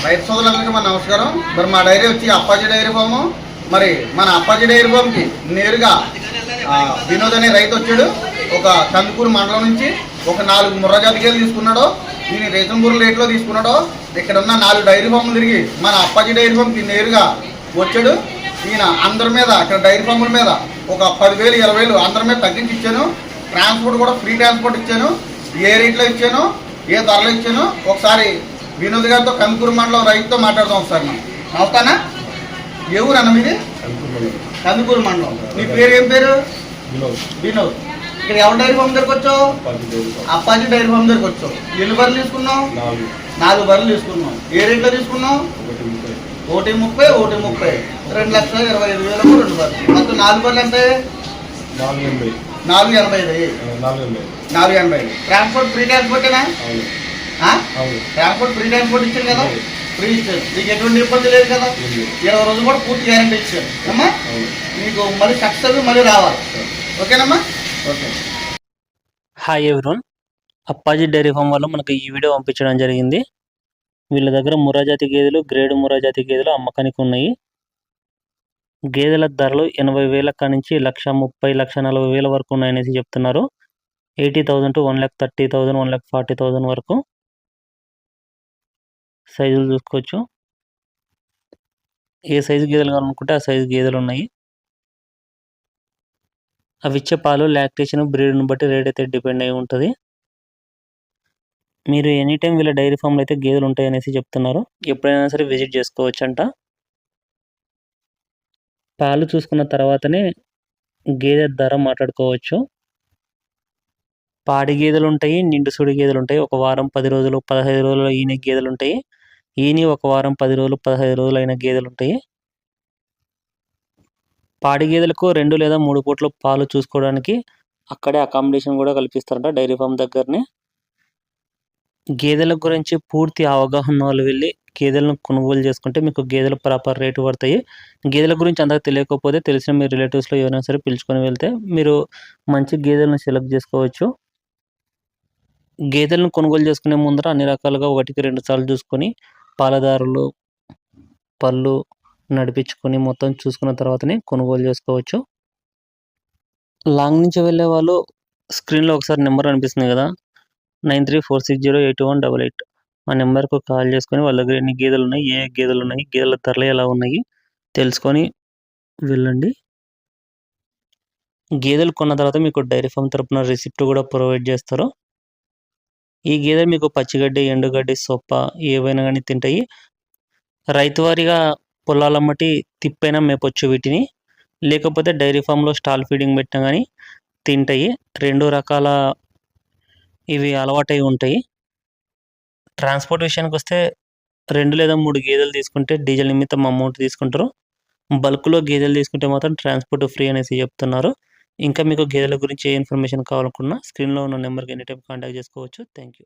రైతు సోదరులందరికీ మన నమస్కారం. మరి మా డైరీ వచ్చి అప్పాజీ డైరీ ఫాము. మరి మన అప్పాజీ డైరీ ఫామ్కి నేరుగా వినోద్ అనే రైతు వచ్చాడు. ఒక కందుకూరు మండలం నుంచి ఒక 4 ముర్రా జాతి గేదెలు తీసుకున్నాడు. ఈయన రీజనబుల్ రేట్లో తీసుకున్నాడు. ఇక్కడ ఉన్న 4 డైరీ ఫామ్లు తిరిగి మన అప్పాజీ డైరీ ఫామ్కి నేరుగా వచ్చాడు. ఈయన అందరి మీద ఇక్కడ డైరీ ఫామ్ల మీద ఒక 10,000 20,000 అందరి మీద తగ్గించి ఇచ్చాను. ట్రాన్స్పోర్ట్ కూడా ఫ్రీ ట్రాన్స్పోర్ట్ ఇచ్చాను. ఏ రేట్లో ఇచ్చాను, ఏ ధరలో ఇచ్చాను ఒకసారి వినోద్ గారితో కందుకూరు మండలం రైతుతో మాట్లాడదాం ఒకసారి. మనం నవ్వుతానా? ఏ ఊరు అన్న మీది? కందుకూరు మండలం. నీ పేరు ఏం పేరు? వినోద్. ఇక్కడ ఎవరి డైరీ ఫామ్ దగ్గరకు వచ్చావు? అప్పాజీ డైరీ ఫామ్ దగ్గరకు వచ్చావు. ఎన్ని బర్రెలు తీసుకున్నావు? 4 బర్రెలు తీసుకున్నావు. ఏ రేట్లో తీసుకున్నావు? 1,30,000 1,30,000 2,25,000 2 బర్రెలు. మొత్తం 4 బర్రెలు అంటే 4,85. ట్రాన్స్పోర్ట్ ఫ్రీ ట్రాన్స్పోర్టేనా? ట్రాన్స్పోర్ట్ ఫ్రీ ట్రాన్స్పోర్ట్ ఇచ్చాను కదా, ఫ్రీ ఇచ్చాను. నీకు ఎటువంటి ఇబ్బంది లేదు కదా. 20 రోజులు కూడా పూర్తి గ్యారెంటీ ఇచ్చాను అమ్మా. నీకు మళ్ళీ సక్సెస్ మళ్ళీ రావాలి. ఓకేనమ్మా? Okay. Hi everyone, Appaji dairy farm వల్ల మనకు ఈ వీడియో పంపించడం జరిగింది. వీళ్ళ దగ్గర ముర్రా జాతి గేదెలు, గ్రేడ్ ముర్రా జాతి గేదెలు అమ్మకానికి ఉన్నాయి. గేదెల ధరలు 80,000 కాడి నుంచి 1,30,000 1,40,000 వరకు ఉన్నాయనేసి చెప్తున్నారు. 80,000 to 1,30,000 1,40,000 వరకు. సైజులు చూసుకోవచ్చు. ఏ సైజు గేదెలు కావాలనుకుంటే ఆ సైజు గేదెలు ఉన్నాయి. అవి ఇచ్చే పాలు, లాక్టేషన్, బ్రీడ్ని బట్టి రేట్ అయితే డిపెండ్ అయి ఉంటుంది. మీరు ఎనీ టైం వీళ్ళ డైరీ ఫామ్లో అయితే గేదెలు ఉంటాయనేసి చెప్తున్నారు. ఎప్పుడైనా సరే విజిట్ చేసుకోవచ్చు అంట. పాలు చూసుకున్న తర్వాతనే గేదె ధర మాట్లాడుకోవచ్చు. పాడి గేదెలు ఉంటాయి, నిండు సుడి గేదెలు ఉంటాయి. ఒక వారం 10 రోజులు 15 రోజులు ఈయన గేదెలు ఉంటాయి. ఈయన ఒక వారం 10 రోజులు 15 రోజులు అయిన గేదెలు ఉంటాయి. పాడి గేదెలకు 2 లేదా 3 పూట్ల పాలు చూసుకోవడానికి అక్కడే అకామిడేషన్ కూడా కల్పిస్తారంట డైరీ ఫామ్ దగ్గరనే. గేదెల గురించి పూర్తి అవగాహన వాళ్ళు వెళ్ళి గేదెలను కొనుగోలు చేసుకుంటే మీకు గేదెలు ప్రాపర్ రేటు పడతాయి. గేదెల గురించి అంతగా తెలియకపోతే తెలిసిన మీ రిలేటివ్స్లో ఎవరైనా సరే పిలుచుకొని వెళ్తే మీరు మంచి గేదెలను సెలెక్ట్ చేసుకోవచ్చు. గేదెలను కొనుగోలు చేసుకునే ముందర అన్ని రకాలుగా 1కి 2 సార్లు చూసుకొని పాలదారులు పళ్ళు నడిపించుకొని మొత్తం చూసుకున్న తర్వాతనే కొనుగోలు చేసుకోవచ్చు. లాంగ్ నుంచి వెళ్ళే వాళ్ళు స్క్రీన్లో ఒకసారి నెంబర్ అనిపిస్తుంది కదా, 9346082188. ఆ నెంబర్కు కాల్ చేసుకొని వాళ్ళ దగ్గర ఎన్ని గేదెలు ఉన్నాయి, ఏ గేదెలు ఉన్నాయి, గేదెల ధరలు ఎలా ఉన్నాయి తెలుసుకొని వెళ్ళండి. గేదెలు కొన్న తర్వాత మీకు డైరీ ఫామ్ తరపున రిసిప్ట్ కూడా ప్రొవైడ్ చేస్తారు. ఈ గేదెలు మీకు పచ్చిగడ్డి, ఎండుగడ్డి, సొప్ప ఏవైనా కానీ తింటాయి. రైతు వారిగా పొలాలమ్మటి తిప్పైనా మేపొచ్చు వీటిని, లేకపోతే డైరీ ఫామ్లో స్టాల్ ఫీడింగ్ పెట్టినా కానీ తింటాయి. 2 రకాల ఇవి అలవాటై ఉంటాయి. ట్రాన్స్పోర్ట్ విషయానికి వస్తే 2 లేదా 3 గేదెలు తీసుకుంటే డీజిల్ నిమిత్తం అమౌంట్ తీసుకుంటారు. బల్క్లో గేదెలు తీసుకుంటే మాత్రం ట్రాన్స్పోర్ట్ ఫ్రీ అనేసి చెప్తున్నారు. ఇంకా మీకు గేదెల గురించి ఏ ఇన్ఫర్మేషన్ కావాలనుకున్నా స్క్రీన్లో ఉన్న నెంబర్కి ఎనీ టైం కాంటాక్ట్ చేసుకోవచ్చు. Thank you.